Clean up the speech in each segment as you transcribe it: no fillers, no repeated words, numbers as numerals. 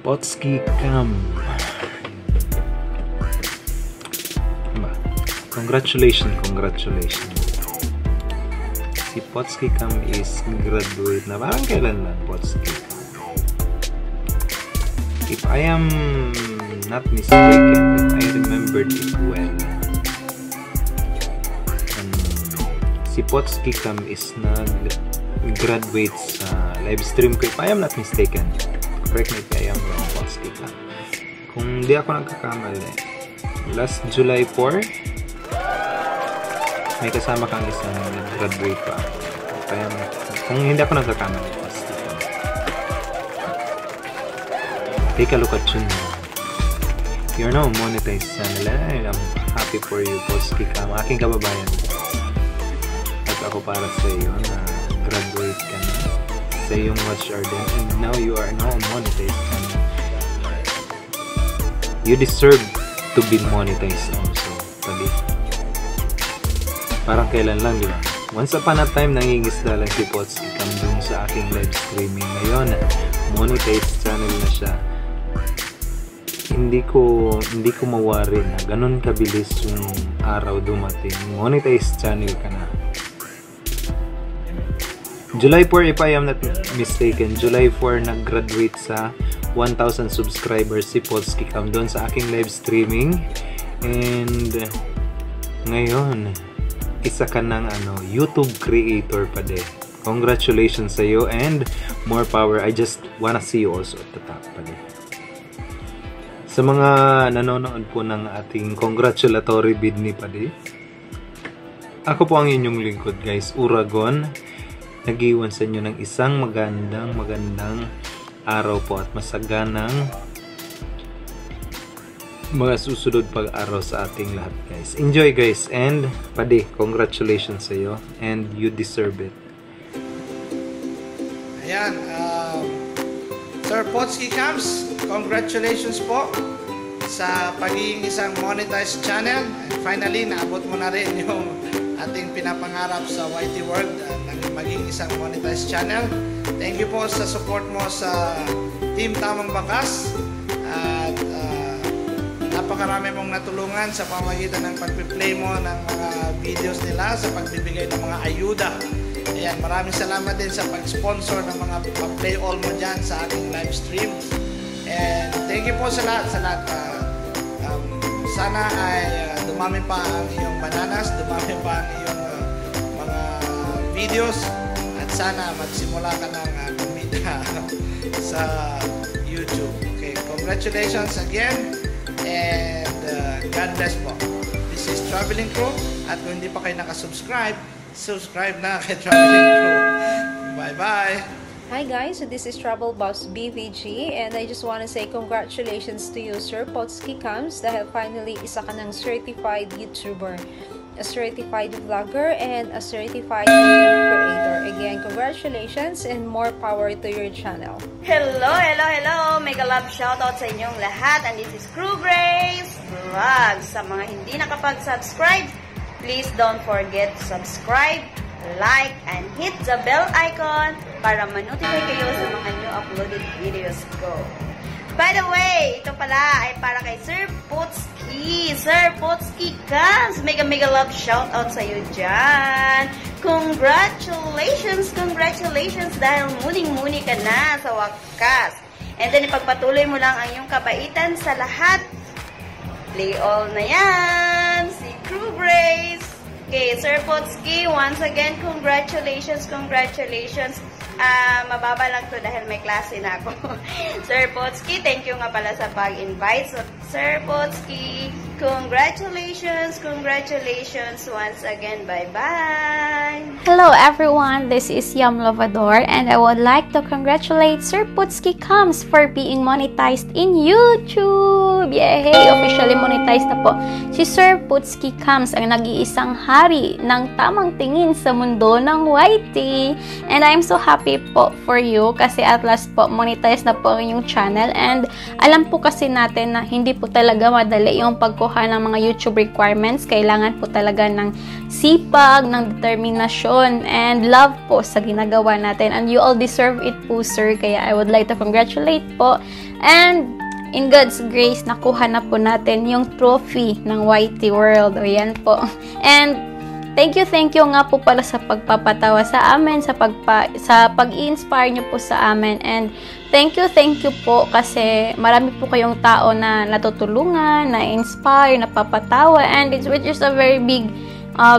Potski Cam. Congratulations. Si Potski Cam is graduate na. Parang kailan lang Potski Cam? If I am not mistaken, if I remembered it well, si Potski Cam is nag-graduate sa live stream ko. If I am not mistaken, correct me if I am wrong, Potski Cam. Kung di ako nagkakamali, last July 4, may kasama kang isang nag-graduate pa. Kung hindi ako nagkakamali, Potski Cam. Take a look at you now. You're now monetized channel. I'm happy for you, Potski Cam. Aking kababayan. At ako para sa iyo na graduate ka na sa iyong watch Arden, and now you are now monetized channel. You deserve to be monetized also. Pali. Parang kailan lang, di ba? Once upon a time, nangingisda lang si Potski Cam dun sa aking live streaming. Ngayon, monetized channel na siya. Hindi ko mawari na ganun kabilis yung araw dumating. Monetized channel ka na. July 4, if I am not mistaken, July 4 nag-graduate sa 1,000 subscribers si Potski Cam doon sa aking live streaming. And ngayon, isa ka ng YouTube creator pa din. Congratulations sa iyo and more power. I just wanna see you also at the top pa din. Sa mga nanonood po ng ating congratulatory video pa din, ako po ang inyong lingkod, guys, Uragon. Nag-iwan sa inyo ng isang magandang araw po at masaganang mga susunod pag-araw sa ating lahat, guys. Enjoy, guys, and padi, congratulations sa iyo and you deserve it. Ayan, Sir Potski Cams, congratulations po sa pagiging isang monetized channel. And finally, naabot mo na rin yung ating pinapangarap sa YT World na maging isang monetized channel. Thank you po sa support mo sa Team Tamang Bakas. At napakarami mong natulungan sa pamagitan ng pag-play mo ng mga videos nila, sa pagbibigay ng mga ayuda. Ayan, maraming salamat din sa pag-sponsor ng mga play all mo dyan sa ating live stream. And thank you po sa lahat. Sana ay dumami pa ang iyong bananas, dumami pa ang iyong mga videos, at sana magsimula ka ng kumita sa YouTube. Okay, congratulations again, and God bless po. This is Traveling Crew, at kung hindi pa kayo nakasubscribe, subscribe na kay Traveling Crew. Bye-bye! Hi guys, so this is Travel Boss BVG, and I just want to say congratulations to you, Sir Potski Cams, dahil finally isa ka ng certified YouTuber, a certified vlogger, and a certified content creator. Again, congratulations and more power to your channel. Hello! Mega love shoutout sa inyong lahat, and this is Crew Grace Vlog. Sa mga hindi nakapag-subscribe, please don't forget to subscribe, like, and hit the bell icon para ma-notify kayo sa mga new uploaded videos ko. By the way, ito pala ay para kay Sir Potski. Sir Potski Cams, mega love shoutout sa iyo dyan. Congratulations dahil muling-muni ka na sa wakas. And then ipagpatuloy mo lang ang iyong kabaitan sa lahat. Play all na yan. Si Crew Grace. Okay, Sir Potski, once again, congratulations. Mababa lang to dahil may klase na ako. Sir Potski, thank you nga pala sa pag-invite. So, Sir Potski, congratulations once again. Bye-bye! Hello everyone, this is Yam Lovador, and I would like to congratulate Sir Potski Cams for being monetized in YouTube! Yay! Officially monetized na po si Sir Potski Cams, ang nag-iisang hari ng tamang tingin sa mundo ng YT. And I'm so happy po for you kasi at last po monetize na po ang inyong channel, and alam po kasi natin na hindi po talaga madali yung pagkuha ng mga YouTube requirements. Kailangan po talaga ng sipag, ng determinasyon, and love po sa ginagawa natin, and you all deserve it po, sir. Kaya I would like to congratulate po And in God's grace, nakuha na po natin yung trophy ng YT World. O yan po. And thank you nga po pala sa pagpapatawa sa amin, sa pag-i-inspire nyo po sa amin. And thank you po kasi marami po kayong tao na natutulungan, na-inspire, napapatawa. And which is a very big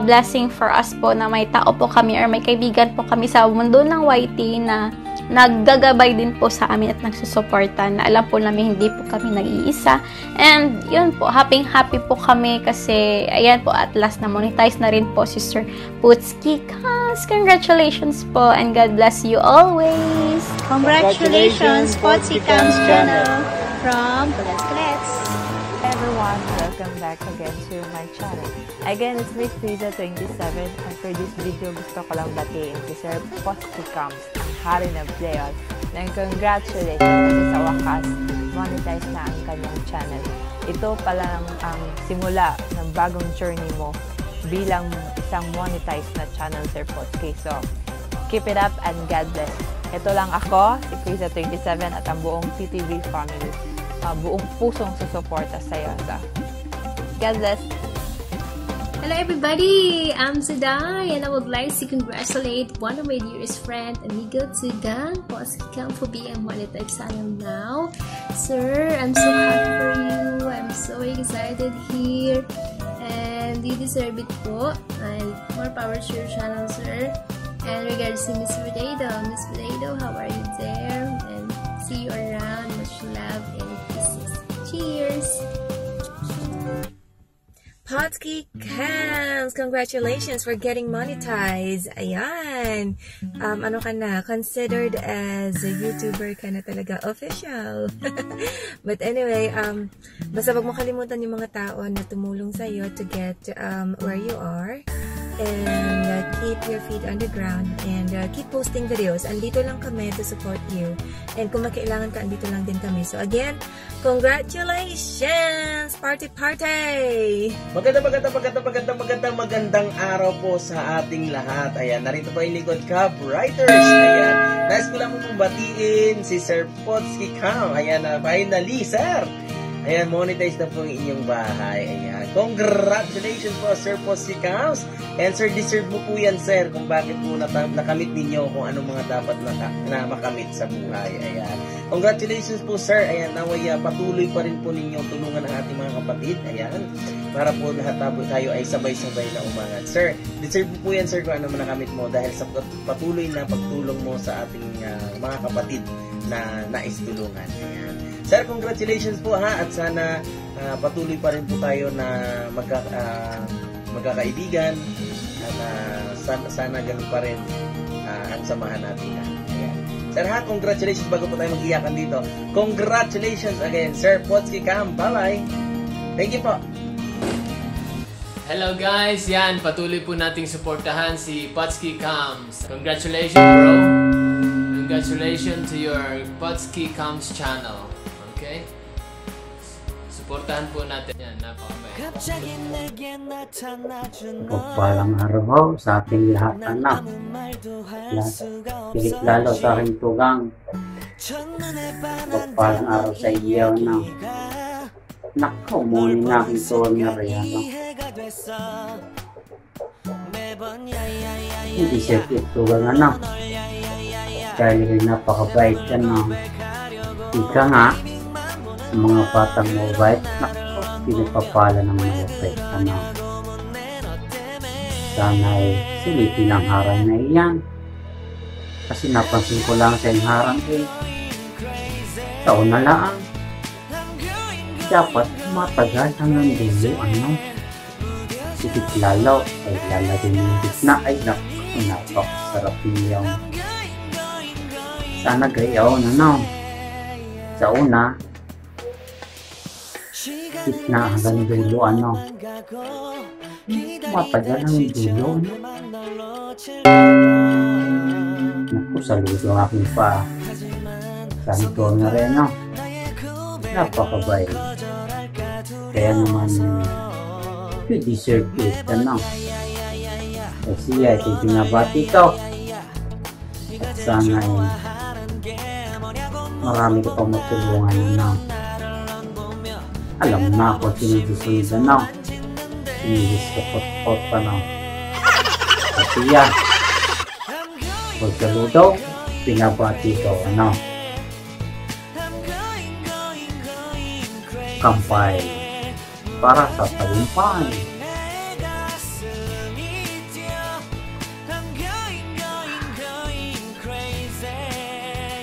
blessing for us po na may tao po kami or may kaibigan po kami sa mundo ng YT na naggagabay din po sa amin at nagsusuporta, na alam po namin hindi po kami nag-iisa. And yun po, happy po kami kasi ayan po, at last na monetize na rin po si Sir Putski Coms. Congratulations po and God bless you always. Congratulations, Putski Coms channel from Kulets. Everyone, welcome back again to my channel. Again, it's me, Frieza27, and for this video, gusto ko lang batiin si Sir Putski Coms, ang hari ng Playoff, and congratulations kasi sa wakas, monetize na ang kanyang channel. Ito pala ang simula ng bagong journey mo bilang isang monetize na channel, Sir Putski. So, keep it up and God bless. Ito lang ako, si Frieza27 at ang buong TTV family. Buong pusong susuporta sa'yo. God bless. Hello everybody, I'm Suday and I would like to congratulate one of my dearest friend, amigo Sudan, Putski Coms for being monetized channel now. Sir, I'm so happy for you. I'm so excited here and you deserve it po. And more power to your channel, sir. And regards to Miss Potato, how are you there? And see you around. Much love and kisses. Cheers! Putski Coms! Congratulations for getting monetized. Ayan. Ano ka na? Considered as a YouTuber ka na talaga. Official. But anyway, basta wag mo kalimutan yung mga tao na tumulong sa'yo to get where you are. And keep your feet on the ground and keep posting videos. Andito lang kami to support you. And kung makailangan ka, andito lang din kami. So again, congratulations! Party! Magandang araw po sa ating lahat. Ayan, narito po yung likod ka, Writers. Ayan, nais ko lang po batiin si Sir Putski Coms. Ayan, finally, sir! Ayan, monetize na po ang inyong bahay. Ayan, congratulations po, Sir Putski Coms. And sir, deserve mo po yan, sir, kung bakit po nakamit ninyo kung anong mga dapat na makamit sa buhay. Ayan, congratulations po, sir. Ayan, naway patuloy pa rin po ninyo tulungan ang ating mga kapatid. Ayan, para po lahat tayo ay sabay-sabay na umangat. Sir, deserve po yan, sir, kung ano man nakamit mo dahil sa patuloy na pagtulong mo sa ating mga kapatid na nais tulungan. Ayan. Sir, congratulations po ha, at sana patuloy pa rin po tayo na magkakaibigan at sana ganun pa rin ang samahan natin ha. Ayan. Sir ha, congratulations bago po tayo mag-iyakan dito. Congratulations again, Sir Putski Coms. Bye-bye. Thank you po. Hello guys, yan, patuloy po nating suportahan si Putski Coms. Congratulations bro. Congratulations to your Putski Coms channel. Okay? Suportahan po natin. Yan, napakabay. Pagpalang araw sa ating lahat, anak. Lalo sa aking tugang. Pagpalang araw sa iyo na. Nakaw, muli na aking tuwag na riyan. Hindi siya tugang, anak. Dahil napakabait ka na. Ika nga, sa mga batang mabait, pinapapala ng mga mabait ka na. Sana ay silipin ang harang na iyan. Kasi napansin ko lang sa harang taon na lang. Dapat matagal hanggang dulo, ano? Sikit lalaw, ay lalagay yung gitna, ay napakasarap niyo. Sana gayaw na no. Sa una, gitna hanggang dulo, ano? Matagal hanggang dulo, ano? Naku, saludo aking pa. Santo na rin, no? Napakabay. Kaya naman, you deserve it, ano? Kasi ay binabati ko. At sana ay marami ka pang matulungan na. Alam na ako sinusundan na. Sinusundan pa na. Kasi yan. Huwag sa luto, pinabati ko ano. Kampay para sa tagumpay.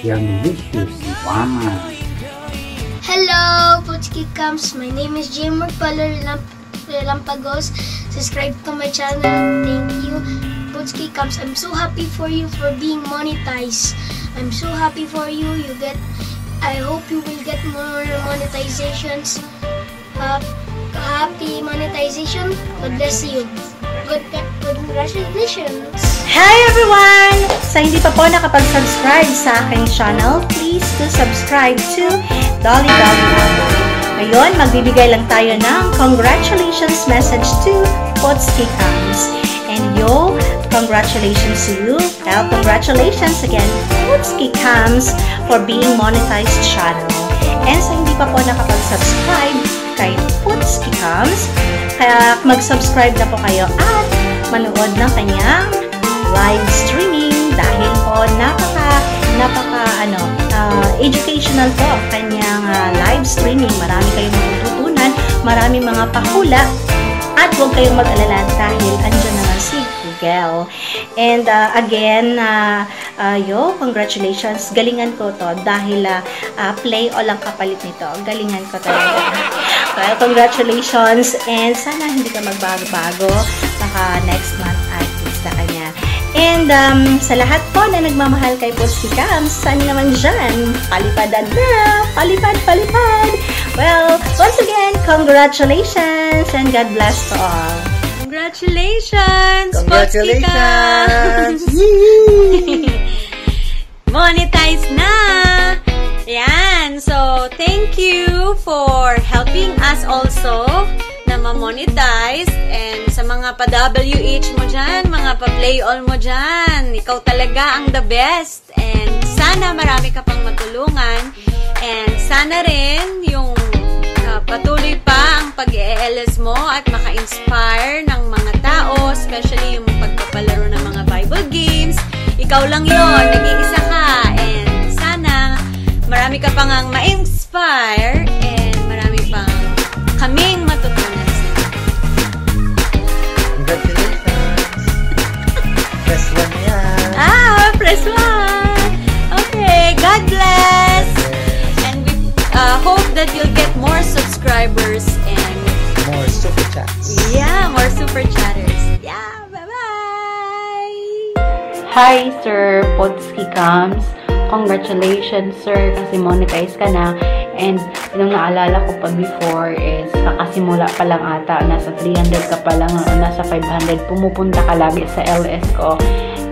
Yang wishes iwanan. Hello, Potski Camps. My name is Jamer Lampagos. Subscribe to my channel. Thank you, Potski Camps. I'm so happy for you for being monetized. I'm so happy for you. I hope you will get more monetizations. Happy monetization. God bless you. Congratulations. Hi everyone! Sa hindi pa po nakapag-subscribe sa aking channel, please do subscribe to Dolly Dolly Wonder. Ngayon, magbibigay lang tayo ng congratulations message to Potski Camps. And yo, congratulations to you. Well, congratulations again, Potski Camps, for being monetized channel. And sa hindi pa po nakapag-subscribe kay Potski Camps, kaya mag-subscribe na po kayo at manood ng kanyang live streaming dahil po educational po kanyang live streaming. Marami kayong matututunan, marami mga pahula, at huwag kayong mag-alala dahil andyan naman si Google. And again, congratulations. Galingan ko to dahil play all ang kapalit nito. Galingan ko talaga. Well, congratulations and sana hindi ka magbago-bago. Baka next month ay gusto ka niya. And sa lahat po na nagmamahal kay Potski Camps, saan naman dyan? Palipadan na! Palipad! Well, once again, congratulations and God bless to all. Congratulations! Congratulations! Monetize na! Yan! So, thank you for helping us also na ma-monetize, and sa mga pa-WH mo dyan, mga pa-play all mo dyan, ikaw talaga ang the best, and sana marami ka pang matulungan, and sana rin yung patuloy pa ang pag-ELS mo at maka-inspire ng mga tao, especially yung pagpapalaro ng mga Bible games. Ikaw lang yun, nag-iisa ka, and sana marami ka pang ang ma-inspire, and marami pang kaming matutunan sa iyo. Congratulations! Press 1 yan. Press 1! Okay, God bless! And we hope that you'll get more subscribers and more super chats. Yeah, more super chatters. Yeah, bye-bye! Hi, Sir Potski Camps. Congratulations, sir, kasi monetize ka na. And yung naalala ko pa before is kakasimula pa lang ata, nasa 300 ka pa lang, nasa 500, pumupunta ka lagi sa LS ko.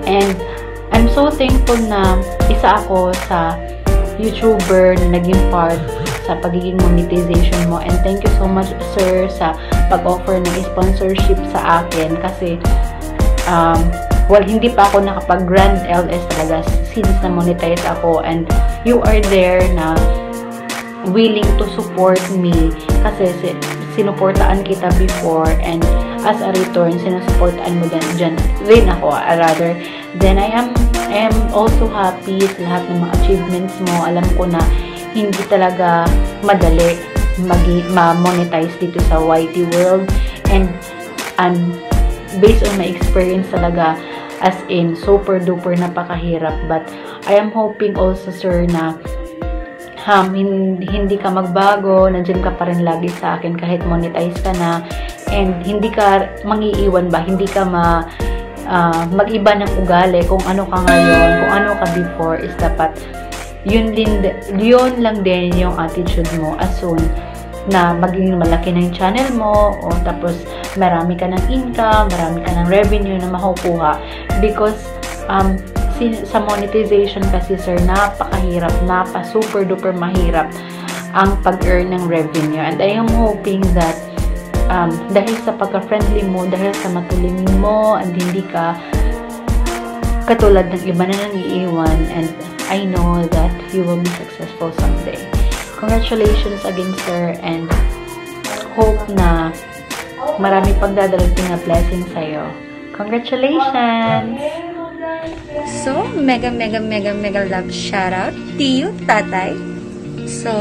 And I'm so thankful na isa ako sa YouTuber na naging part sa pagiging monetization mo. And thank you so much, sir, sa pag-offer ng sponsorship sa akin kasi hindi pa ako nakapag-grand LS talaga since na-monetize ako, and you are there na willing to support me kasi sinuportaan kita before, and as a return, sinusuportaan mo dyan rin ako, rather. Then I am also happy sa lahat ng mga achievements mo. Alam ko na hindi talaga madali ma-monetize dito sa YT world, and based on my experience talaga, as in, super duper napakahirap. But I am hoping also, sir, na hindi ka magbago, nandiyan ka pa rin lagi sa akin kahit monetize ka na, and hindi ka mangiiwan ba, hindi ka mag-iba ng ugali kung ano ka ngayon, kung ano ka before, is dapat yun lang din yung attitude mo as soon na maging malaki na yung channel mo, o tapos marami ka ng income, marami ka ng revenue na makukuha, because sa monetization kasi, sir, napakahirap, super duper mahirap ang pag-earn ng revenue. And I am hoping that dahil sa pagka-friendly mo, dahil sa matulungin mo, and hindi ka katulad ng iba na nangiiwan, and I know that you will be successful someday. Congratulations again, sir, and hope na marami pang dadarating na blessing sa'yo. Congratulations! So, mega love shoutout to you, tatay. So,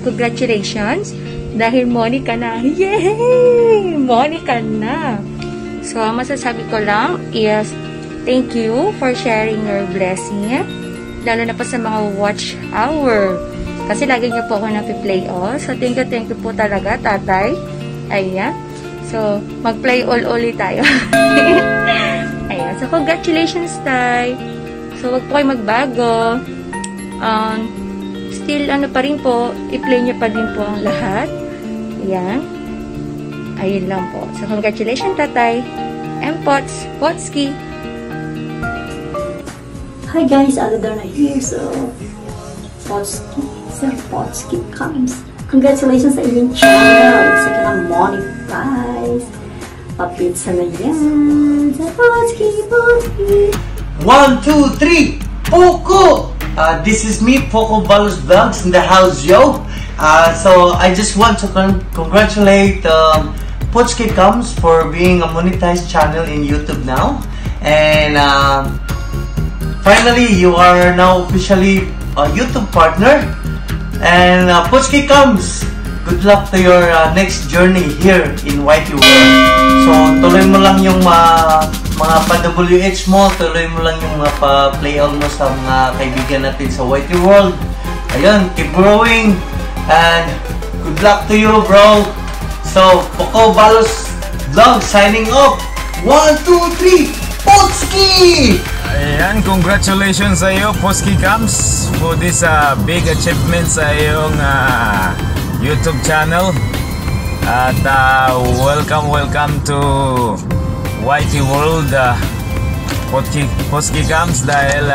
congratulations! Dahil Monica na. Yay! Monica na! So, masasabi ko lang is, thank you for sharing your blessing. Lalo na po sa mga watch hour. Kasi lagi niyo po ako napi-play all. So, thank you po talaga, tatay. Ayan. So, mag-play all ulit tayo. Ayan. So, congratulations, tay. So, wag po kayo magbago. Still, ano pa rin po, i-play niyo pa din po ang lahat. Ayan. Ayun lang po. So, congratulations, tatay. And Potski. Hi guys, Aladona here. So, Potski, Sir Potski comes. Congratulations sa inyong channel. Sa kailang monetize. Papitsa na yan. Sa Potski. 1, 2, 3, Poco! This is me, Poco Balos Vlogs in the house, yo. So I just want to congratulate Potski Comes for being a monetized channel in YouTube now. And finally, you are now officially a YouTube partner. And Potski Comes, good luck to your next journey here in YT World. So tuloy mo lang yung mga pa-WH mo, tuloy mo lang yung mga pa-play all mo sa mga kaibigan natin sa YT World. Ayun, keep growing. And good luck to you, bro. So, Poco Balos Vlog signing off. 1, 2, 3, Potski! Ayan, congratulations sa iyo, Potski Comes, for this big achievement sa iyong YouTube channel. At welcome to YT World, Potski Comes, dahil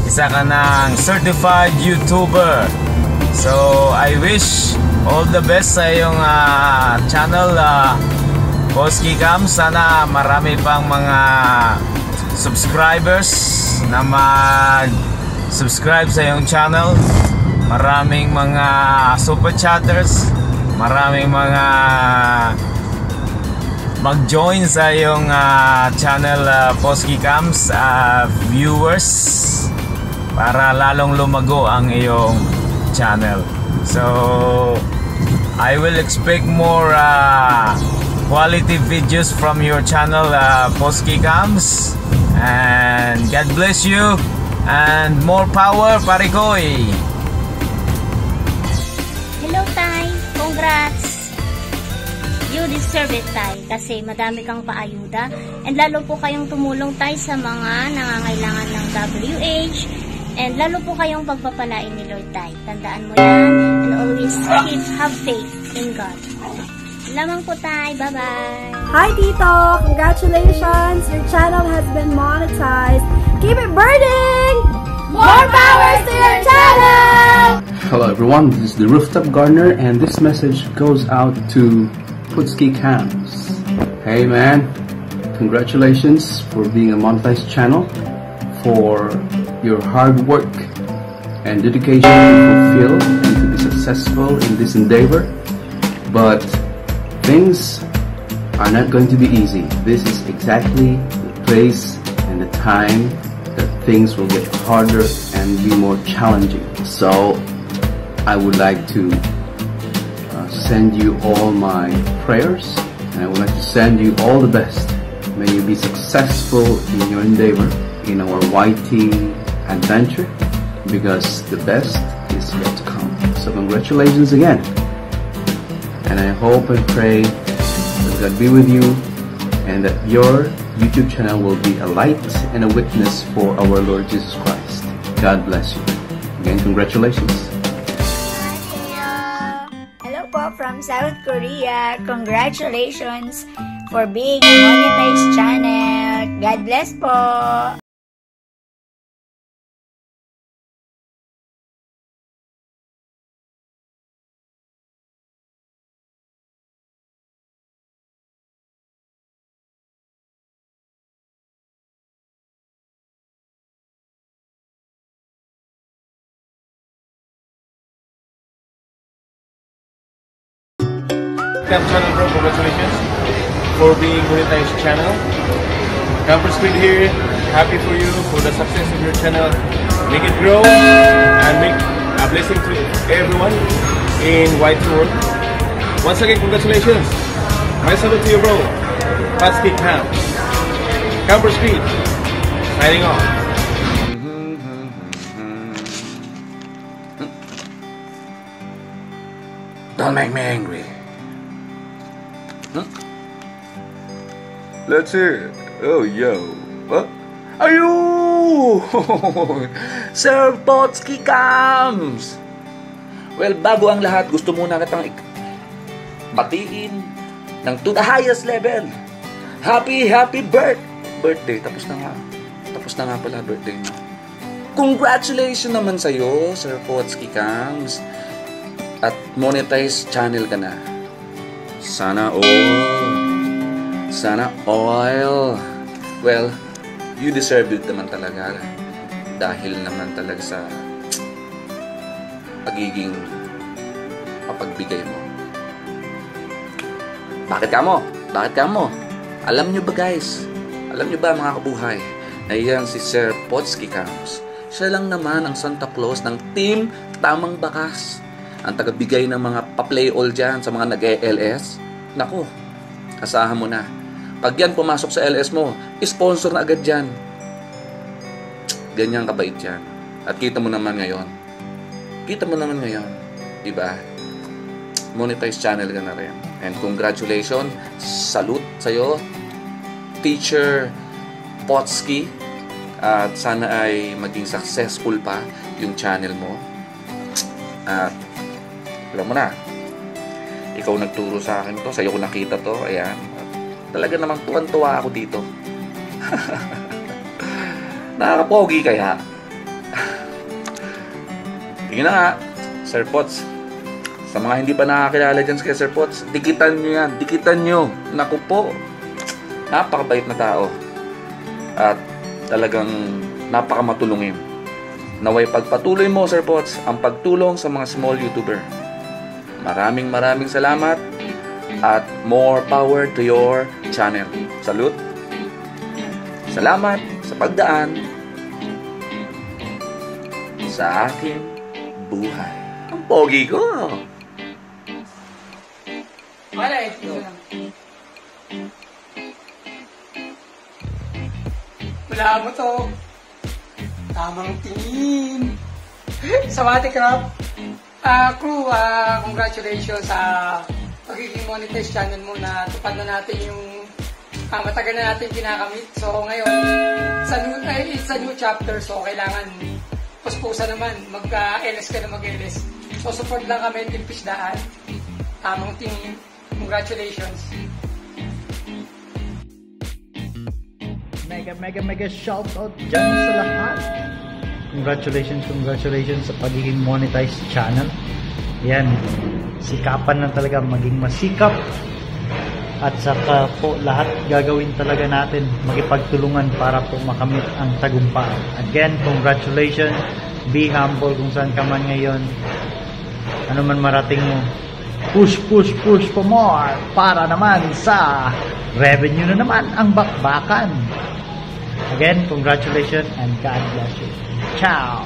isa ka ng certified YouTuber. So, I wish all the best sa iyong channel, Potski Comes. Sana marami pang mga subscribers na mag-subscribe sa iyong channel. Maraming mga super chatters, maraming mga mag-join sa iyong channel, Potski Comes viewers, para lalong lumago ang iyong channel. So I will expect more quality videos from your channel, Potski Comes, and God bless you and more power, Parikoy. Hello, Tay. Congrats. You deserve it, Tay, kasi madami kang paayuda, and lalo po kayong tumulong, Tay, sa mga nangangailangan ng WH. And lalo po kayong pagpapalain ni Lord, Tay. Tandaan mo yan. And always have faith in God. Lamang po, Tay. Bye-bye. Hi, Tito. Congratulations. Your channel has been monetized. Keep it burning. More powers to your channel. Hello, everyone. This is the Rooftop Gardener, and this message goes out to Potski Comes. Hey, man. Congratulations for being a monetized channel, for your hard work and dedication to fulfill and to be successful in this endeavor. But things are not going to be easy. This is exactly the place and the time that things will get harder and be more challenging. So I would like to send you all my prayers, and I would like to send you all the best. May you be successful in your endeavor, in our YT adventure, because the best is yet to come. So congratulations again, and I hope and pray that God be with you, and that your YouTube channel will be a light and a witness for our Lord Jesus Christ. God bless you. Again, congratulations. Hello po from South Korea. Congratulations for being a monetized channel. God bless po. Cam channel, bro. Congratulations for being monetized channel. Camper Speed here. Happy for you for the success of your channel. Make it grow and make a blessing to everyone in White World. Once again, congratulations. My salute to you, bro. Potski Camps. Camper Speed. Signing off. Don't make me angry. Let's hear it. Oh, yo. What? Ayun! Sir Potski Camps! Well, bago ang lahat, gusto muna kitang batiin ng to the highest level. Happy birthday. Tapos na nga pala birthday mo. Congratulations naman sa'yo, Sir Potski Camps. At monetize channel ka na. Sana all. Well, you deserve it naman talaga. Dahil naman talaga sa pagiging papagbigay mo. Bakit ka mo? Alam nyo ba guys? Alam nyo ba mga kabuhay? Na yan si Sir Potski Camps. Siya lang naman ang Santa Claus ng Team Tamang Bakas. Ang tagabigay ng mga pa-play all dyan sa mga nag-LS. Naku, asahan mo na. Pag yan pumasok sa LS mo, sponsor na agad dyan. Ganyan kabait yan. At kita mo naman ngayon. Diba? Monetize channel ka na rin. And congratulations. Salute sa'yo, Teacher Potski. At sana ay maging successful pa yung channel mo. At alam mo na, ikaw nagturo sa akin to, sa'yo ko nakita to, ayan. Talaga namang tuwan-tuwa ako dito. Nakakapogi kaya. Tingnan na nga, Sir Pots. Sa mga hindi pa nakakilala dyan kay Sir Pots, dikitan nyo yan, dikitan nyo. Naku po, napakabait na tao. At talagang napakamatulungin. Naway pagpatuloy mo, Sir Pots, ang pagtulong sa mga small YouTuber. Maraming salamat at more power to your channel. Salute. Salamat sa pagdaan sa aking buhay. Ang pogi ko. Wala mo to. Tamang tingin. Sa Waticraft. Crew, congratulations sa pagiging monetize channel mo na tupad na natin yung matagal na natin kinakamit. So ngayon, it's a new chapter, so kailangan puspusa naman, mag-LS ka na mag-LS. So support lang kami, Team Pisdaan. Tamang tingin. Congratulations. Mega shoutout dyan sa lahat. Congratulations sa pagiging monetized channel. Yan, sikapan na talaga maging masikap. At saka po lahat gagawin talaga natin, magipagtulungan para po makamit ang tagumpay. Again, congratulations. Be humble kung saan ka man ngayon. Ano man marating mo, push for more para naman sa revenue na naman ang bakbakan. Again, congratulations and God bless you. Ciao!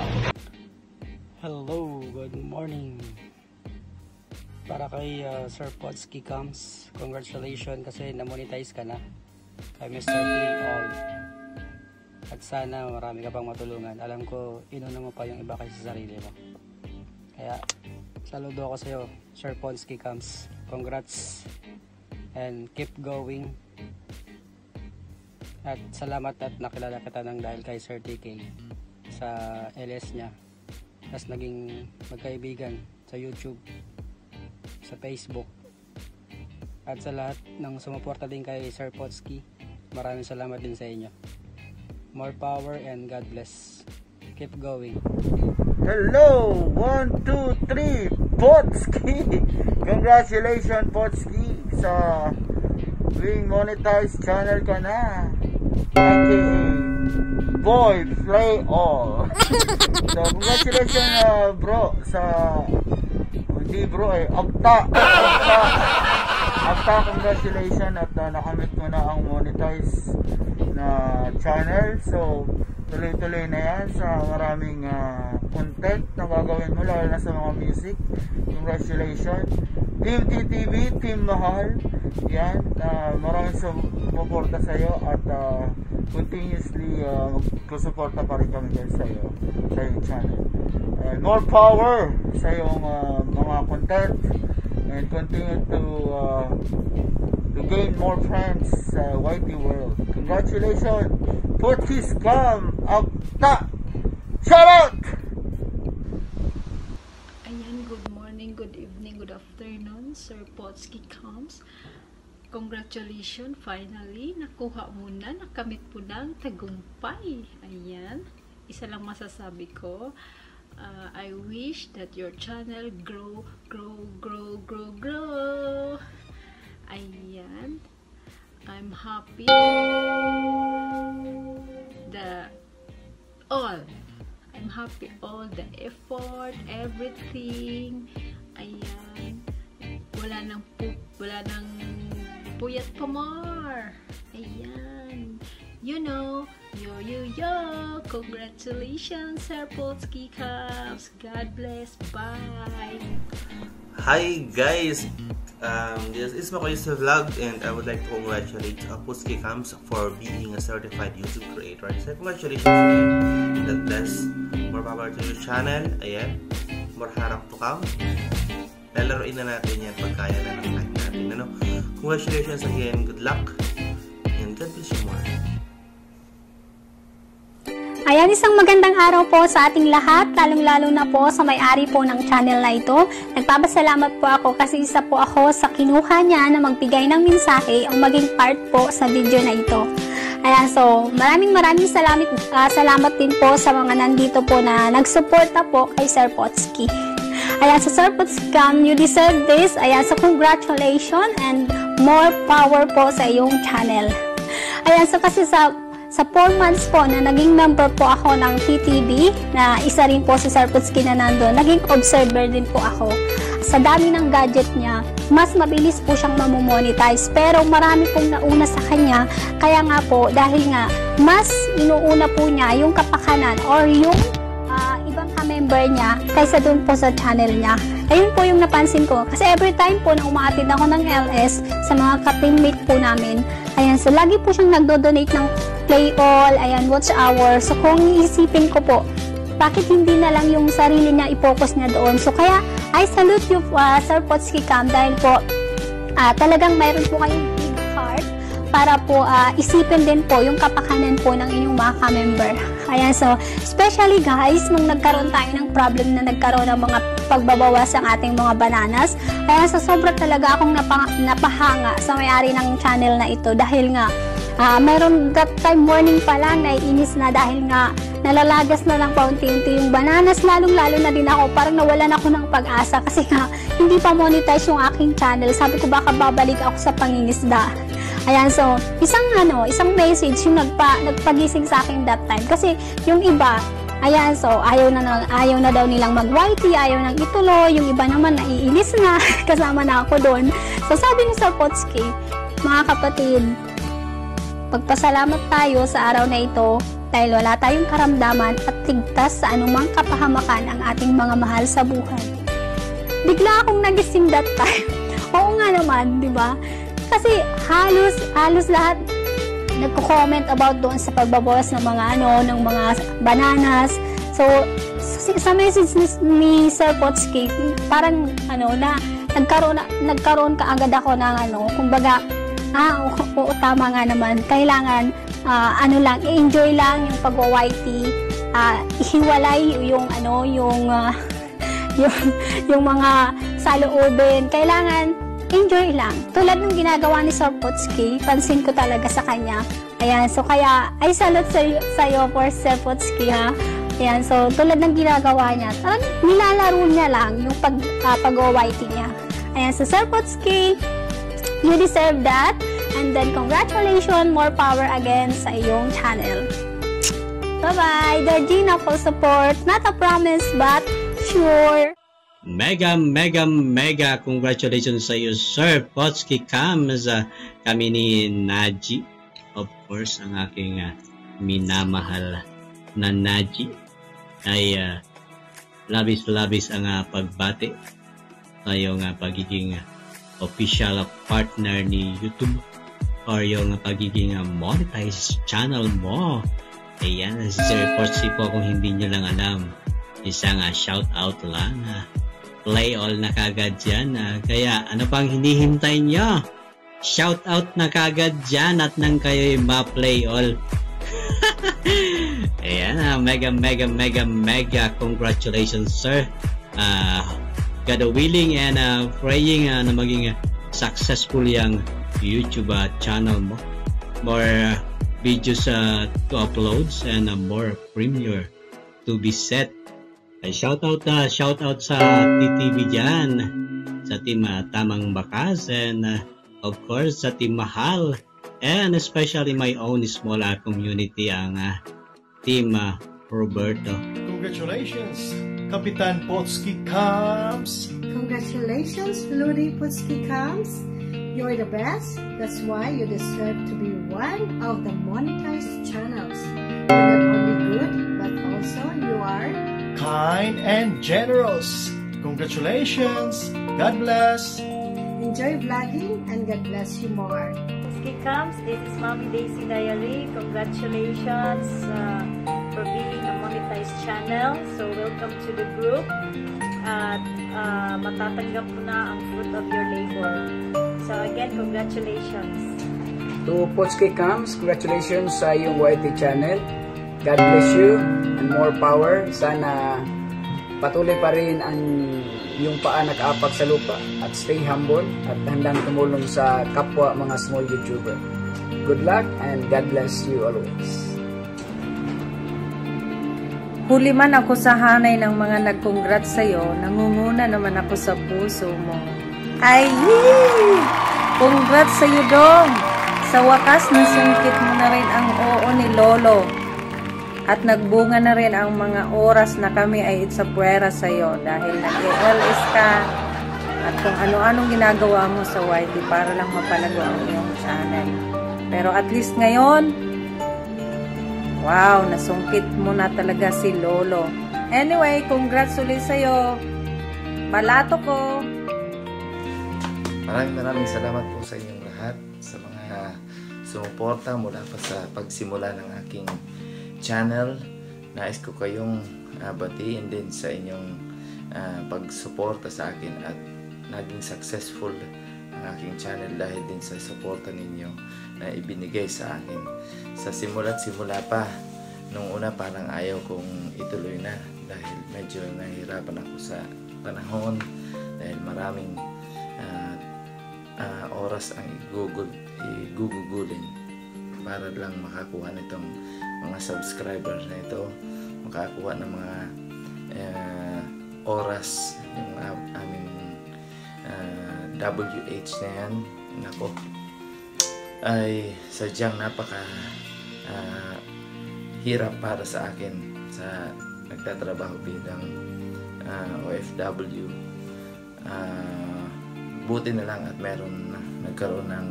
Hello, good morning. Para kay Sir Potski Camps, congratulations kasi na-monetize ka na kay Mr. Play All. At sana marami ka pang matulungan. Alam ko, inuna mo pa yung iba kasi sa sarili mo. Kaya, saludo ako sa'yo, Sir Potski Camps. Congrats and keep going. At salamat at nakilala kita ng dahil kay Sir TK sa LS niya. Tapos naging magkaibigan sa YouTube, sa Facebook. At sa lahat ng sumuporta din kay Sir Potski, maraming salamat din sa inyo. More power and God bless. Keep going. Hello! 1, 2, 3! Potski! Congratulations, Potski! Sa being monetized channel ka na. aka Boy Play All. So, congratulations bro sa... Hindi bro Okta! Congratulations at nakamit mo na ang monetize na channel. So tuloy-tuloy na yan sa maraming content na gagawin mo, lalo na sa mga music. Congratulations Team TTV, Team Mahal. Yan, maraming sumuporta sa iyo at continuously magsusuporta pa rin kami guys sa iyo, sa iyong channel. And more power sa iyong mga content, and continue to gain more friends sa YT world. Congratulations, Potski Cam Abta. Shout out! Ayan, good morning, good evening, good afternoon, Sir Potski Cams. Congratulations, finally, nakuha mo na, nakamit mo ng tagumpay. Ayan, isa lang masasabi ko. I wish that your channel grow. Ayan, I'm happy I'm happy all the effort, everything. Ayan, wala nang puyat pa more. Ayan, you know, yo, congratulations, Sir Potski Cams. God bless, bye. Hi guys, this is Makoy sa vlog, and I would like to congratulate Potski Cams for being a certified YouTube creator. So congratulations again. God bless. More power to your channel. Ayan, more harap to come. Lalaroin na natin yan pag kaya na ng time natin. Ano? Congratulations again, good luck, and God bless you more. Ayan, isang magandang araw po sa ating lahat, lalong-lalo na po sa may-ari po ng channel na ito. Nagpapasalamat po ako kasi isa po ako sa kinuha niya na magbigay ng mensahe o maging part po sa video na ito. Ayan, so maraming salamat din po sa mga nandito po na nagsuporta po kay Sir Potski. Ayan, so Sir Potski Cam, you deserve this. Ayan, so congratulations and more power po sa iyong channel. Ayan, so kasi sa 4 months po na naging member po ako ng TTV, na isa rin po si Sir Potski na nandun, naging observer din po ako. Sa dami ng gadget niya, mas mabilis po siyang mamomonetize, pero marami pong nauna sa kanya, kaya nga po, dahil nga, mas inuuna po niya yung kapakanan or yung ibang ka-member niya kaysa dun po sa channel niya. Ayun po yung napansin ko, kasi every time po na umaattend ako ng LS sa mga ka-teammate po namin, ayan, so lagi po siyang nagdo-donate ng play all, ayan, watch hour. So kung iisipin ko po, bakit hindi na lang yung sarili niya i-focus niya doon? So kaya, I salute you, Sir Potski Cam, dahil po talagang mayroon po kayong big heart para po isipin din po yung kapakanan po ng inyong mga ka-member. Ayan, so especially guys, nung nagkaroon tayo ng problem na nagkaroon ng mga pagbabawas ang ating mga bananas, ayan, so sobra talaga akong napahanga sa may-ari ng channel na ito, dahil nga mayroon that time morning pa lang naiinis na dahil nga nalalagas na lang paunti-unti yung bananas, lalong-lalo na din ako, parang nawalan ako ng pag-asa kasi nga hindi pa monetize yung aking channel. Sabi ko baka babalik ako sa pangingisda. Ayan, so isang message yung nagpagising sa akin that time, kasi yung iba, ayan, so ayaw na daw nilang mag-YT, ayaw nang ituloy, yung iba naman naiinis na kasama na ako doon. So sabi ni Sir Potski, mga kapatid, pagpasalamat tayo sa araw na ito dahil wala tayong karamdaman at ligtas sa anumang kapahamakan ang ating mga mahal sa buhay. Bigla akong nagising that time. Oo nga naman, di ba? Kasi halos lahat nagko-comment about doon sa pagbabawas ng mga ng mga bananas. So sa message ni Sir Potski, parang na nagkaroon kaagad ako ng kumbaga, oo, tama nga naman. Kailangan, i-enjoy lang yung pag-YT, ihiwalay yung mga saloobin. Kailangan, enjoy lang. Tulad ng ginagawa ni Sir Potski, pansin ko talaga sa kanya. Ayan, so kaya, I salute sa iyo for Sir Potski, ha. Ayan, so tulad ng ginagawa niya, nilalaro niya lang yung pag-YT niya. Ayan, so Sir Potski, you deserve that. And then, congratulations, more power again sa iyong channel. Bye-bye! Georgina, full support. Not a promise, but sure. mega congratulations sa iyo, Sir Potski Cams. Kami ni Naji, of course, ang aking minamahal na Naji, ay labis ang pagbati sa iyong pagiging official partner ni YouTube or yung pagiging monetized channel mo. Ayan, si Sir Potski po, kung hindi nyo lang alam, isang shout out lang, play all na kagad dyan, kaya ano pang hinihintay nyo? Shout out na kagad dyan at nang kayo'y ma-play all. Ayan, mega congratulations, sir. God willing and praying na maging successful yung YouTube channel mo. More videos to uploads and more premiere to be set. Shout out sa TTV dyan, sa team Tamang Bakas, and of course sa team Mahal, and especially my own small community, ang team Roberto. Congratulations, Kapitan Potski Cams. Congratulations, Ludi Potski Cams. You're the best. That's why you deserve to be one of the monetized channels. You're not only good, but also you are kind and generous. Congratulations. God bless. Enjoy vlogging and God bless you more. Potski Cams, this is Mommy Daisy Diary. Congratulations for being a monetized channel. So welcome to the group. At matatanggap mo na ang fruit of your labor. So again, congratulations. To Potski Cams, congratulations sa iyong YT channel. God bless you and more power. Sana patuloy pa rin ang iyong paa nakaapak sa lupa at stay humble at handang tumulong sa kapwa mga small YouTuber. Good luck and God bless you always. Huli man ako sa hanay ng mga nag-congrats sa'yo, nangunguna naman ako sa puso mo. Ay, congrats sa'yo, Dong! Sa wakas, nasungkit mo na rin ang oo ni Lolo. At nagbunga na rin ang mga oras na kami ay itsapuera sa'yo dahil nag-LS ka at kung ano-anong ginagawa mo sa YT para lang mapalago ang iyong channel. Pero at least ngayon, wow, nasungkit mo na talaga si Lolo. Anyway, congrats ulit sa'yo. Balato ko. Maraming salamat po sa inyong lahat, sa mga sumuporta mula pa sa pagsimula ng aking channel. Nais ko kayong batiin din sa inyong pagsuporta sa akin at naging successful ang aking channel dahil din sa suporta ninyo na ibinigay sa akin. Sa simula't simula pa, nung una parang ayaw kong ituloy na dahil medyo nahihirapan ako sa panahon dahil maraming oras ang igugugulin para lang makakuha nitong mga subscribers na ito, makakuha ng mga oras yung aming WH na yan. Nako, ay sadyang napaka hirap para sa akin sa nagtatrabaho bilang OFW. Buti na lang at nagkaroon ng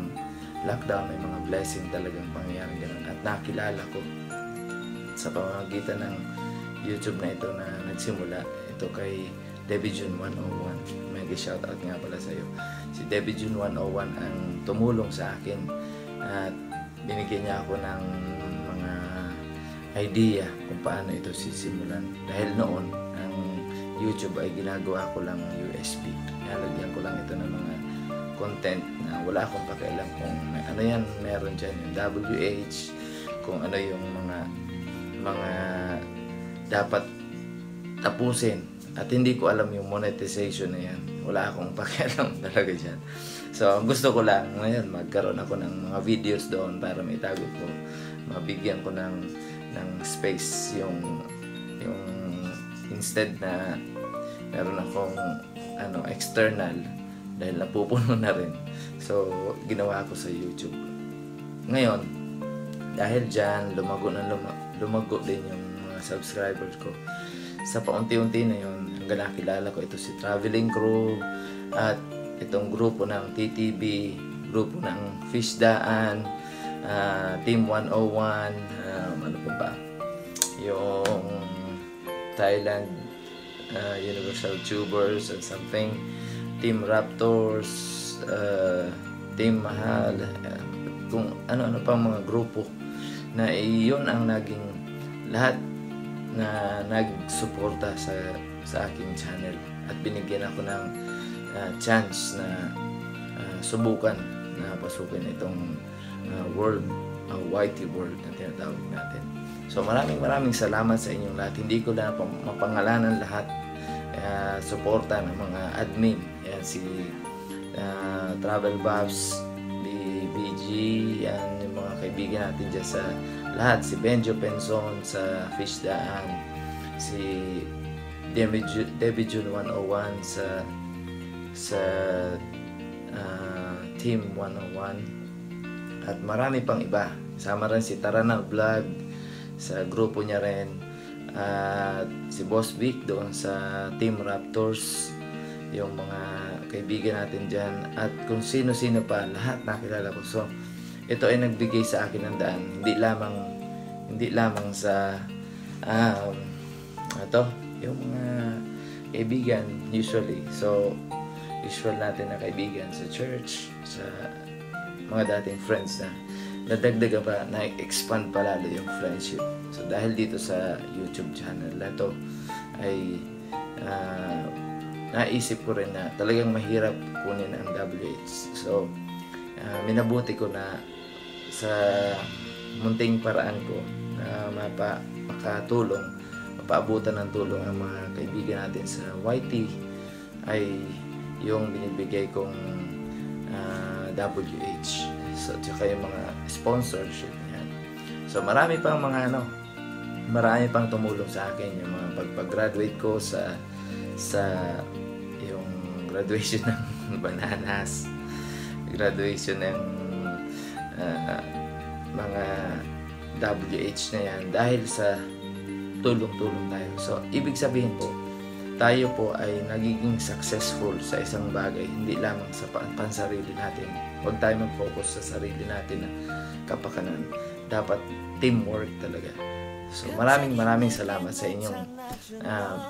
lockdown, may mga blessing talagang pangyayari ganun at nakilala ko sa pamamagitan ng YouTube na ito na nagsimula ito kay Debbie June 101. Mega shoutout nga pala sa iyo. Si Debbie June 101 ang tumulong sa akin at binigyan niya ako ng mga idea kung paano ito sisimulan dahil noon ang YouTube ay ginagawa ko lang USB. Nalagyan ko lang ito ng mga content na wala akong pakialam kung ano yan meron dyan, yung WH, kung ano yung mga dapat tapusin at hindi ko alam yung monetization na yan. Wala akong pakialam talaga dyan. So ang gusto ko lang ngayon magkaroon ako ng mga videos doon para maitago ko, mabigyan ko ng space yung instead na meron akong external dahil napupuno na rin. So, ginawa ko sa YouTube. Ngayon, dahil dyan, lumago din yung mga subscribers ko. Sa paunti-unti na yun, hanggang nakilala ko ito si Traveling Crew at itong grupo ng TTB, grupo ng Fishdaan, Team 101, ano pa ba, yung Thailand Universal Tubers and something, Team Raptors, Team Mahal, kung ano-ano pang mga grupo na iyon ang naging lahat na nagsuporta sa aking channel at binigyan ako ng chance na subukan na pasukin itong world, YT world na tinatawag natin. So maraming salamat sa inyong lahat. Hindi ko na mapangalanan lahat. Suporta ng mga admin. Ayan, si Travel Buffs, BG, yan yung mga kaibigan natin dyan sa lahat. Si Benjo Penson sa Fishdaan, si Debbie June 101 sa Team 101 at marami pang iba. Sama rin si Taranal Vlog sa grupo niya rin, at si Boss Vic doon sa Team Raptors, yung mga kaibigan natin dyan, at kung sino-sino pa, lahat nakilala ko. So ito ay nagbigay sa akin ng daan, hindi lamang sa yung mga kaibigan usually. So usual natin na kaibigan sa church, sa mga dating friends na nadagdagan pa, na-expand pa lalo yung friendship. So dahil dito sa YouTube channel na ito ay naisip ko rin na talagang mahirap kunin ang WH. So minabuti ko na sa munting paraan ko na makatulong, mapaabutan ng tulong ang mga kaibigan natin sa YT ay yung binibigay kong WH. So, tsaka yung mga sponsorship yan. So, marami pang tumulong sa akin. Yung mga pag-graduate ko sa yung graduation ng Bananas, graduation ng mga WH na yan, dahil sa tulong-tulong tayo. So, ibig sabihin po, tayo po ay nagiging successful sa isang bagay, hindi lamang sa pansarili natin. Huwag tayo mag-focus sa sarili natin na kapakanan. Dapat teamwork talaga. So maraming salamat sa inyong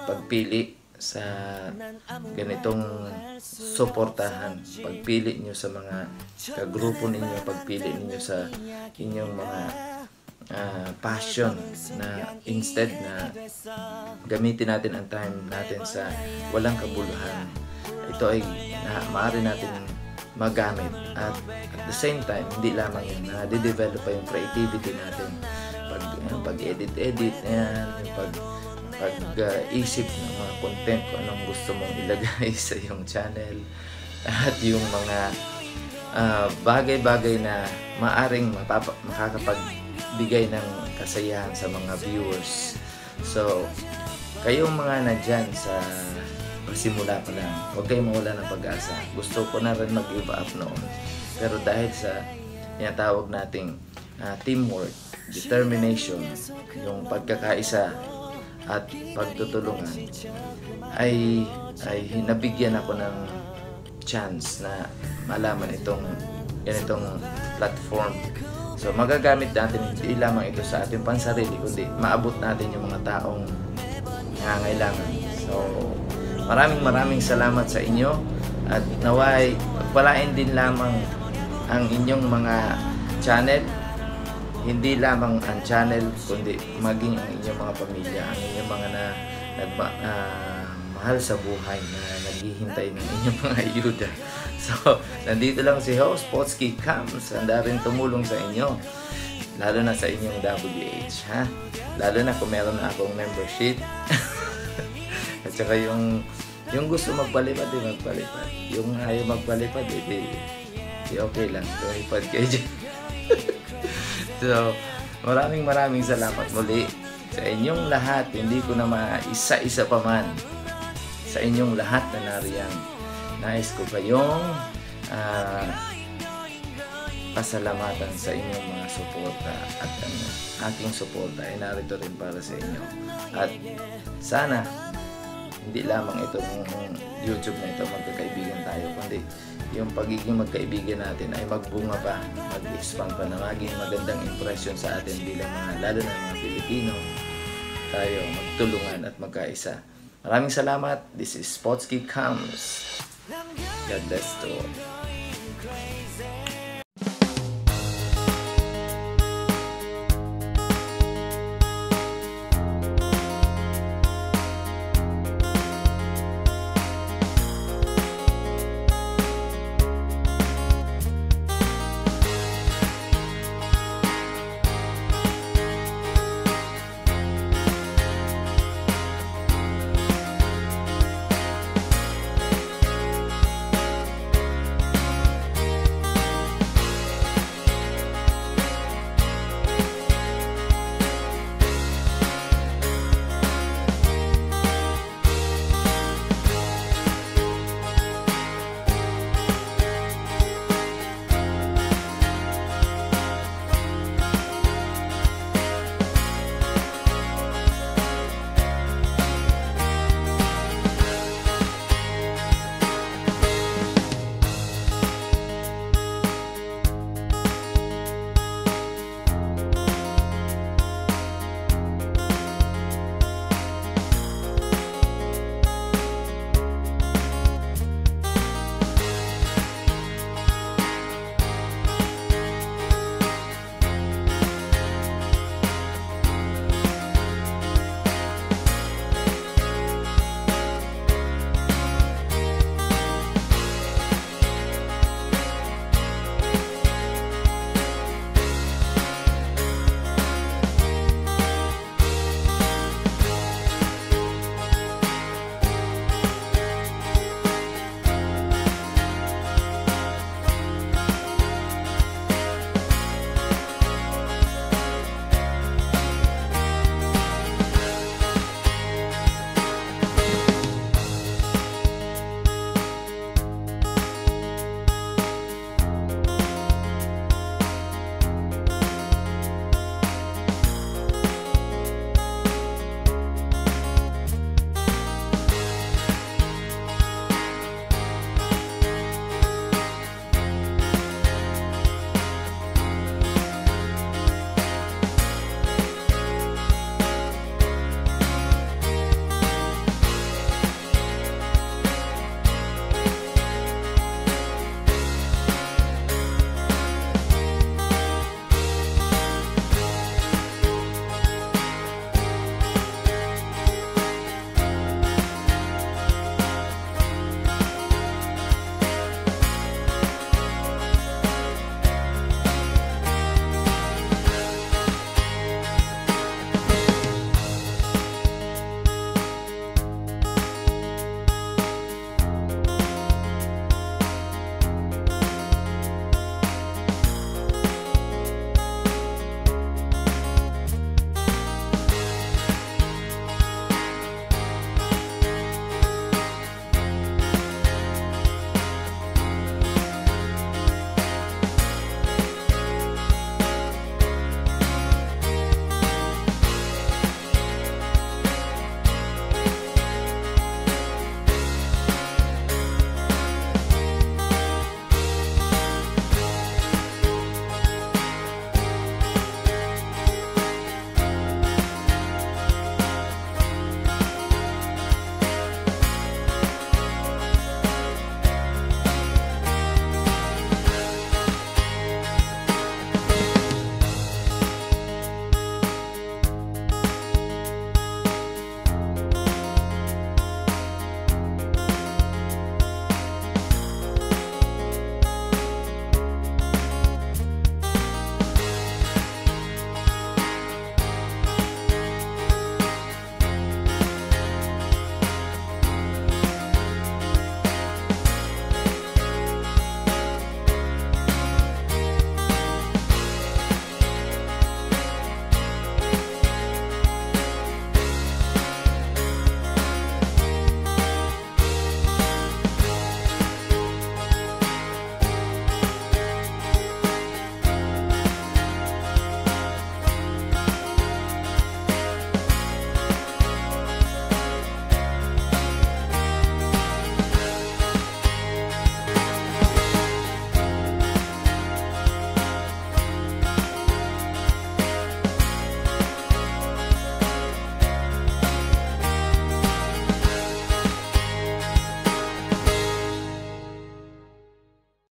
pagpili sa ganitong suportahan. Pagpili nyo sa mga kagrupo ninyo, pagpili ninyo sa inyong mga passion, na instead na gamitin natin ang time natin sa walang kabuluhan, ito ay maaari natin magamit, at the same time hindi lamang yun, na-develop pa yung creativity natin, pag-edit yan, yung pag-isip ng mga content kung anong gusto mong ilagay sa iyong channel, at yung mga bagay-bagay na maaring makakapagbigay ng kasayahan sa mga viewers. So kayong mga nandyan sa pasimula pa lang, huwag kayong mawala ng pag-asa. Gusto ko na rin mag-give up noon, pero dahil sa tinatawag nating teamwork, determination, yung pagkakaisa at pagtutulungan, ay nabigyan ako ng chance na malaman itong ganitong platform. So magagamit natin hindi lamang ito sa ating pansarili, kundi maabot natin yung mga taong nangangailangan. So maraming salamat sa inyo, at naway pagpalain din lamang ang inyong mga channel, hindi lamang ang channel kundi maging ang inyong mga pamilya, ang inyong mga mahal sa buhay na naghihintay ng inyong mga ayuda. So nandito lang si host Potski Cams, handa rin tumulong sa inyo, lalo na sa inyong WH, ha? Lalo na kung meron na akong membership. At saka yung gusto magpalipad, magpalipad. Yung ayaw magpalipad, di okay lang. Lumipad kayo dyan. So, maraming salamat muli sa inyong lahat. Hindi ko na maisa-isa pa man sa inyong lahat na nariyan. Nais ko kayong pasalamatan sa inyong mga suporta, at ang aking suporta ay narito rin para sa inyo. At sana hindi lamang itong YouTube na ito magkakaibigan tayo, kundi yung pagiging magkaibigan natin ay magbunga pa, mag-expand pa na maging magandang impression sa atin bilang mga, lalo na mga Pilipino, tayo magtulungan at magkaisa. Maraming salamat. This is Potski Comes. God bless to all.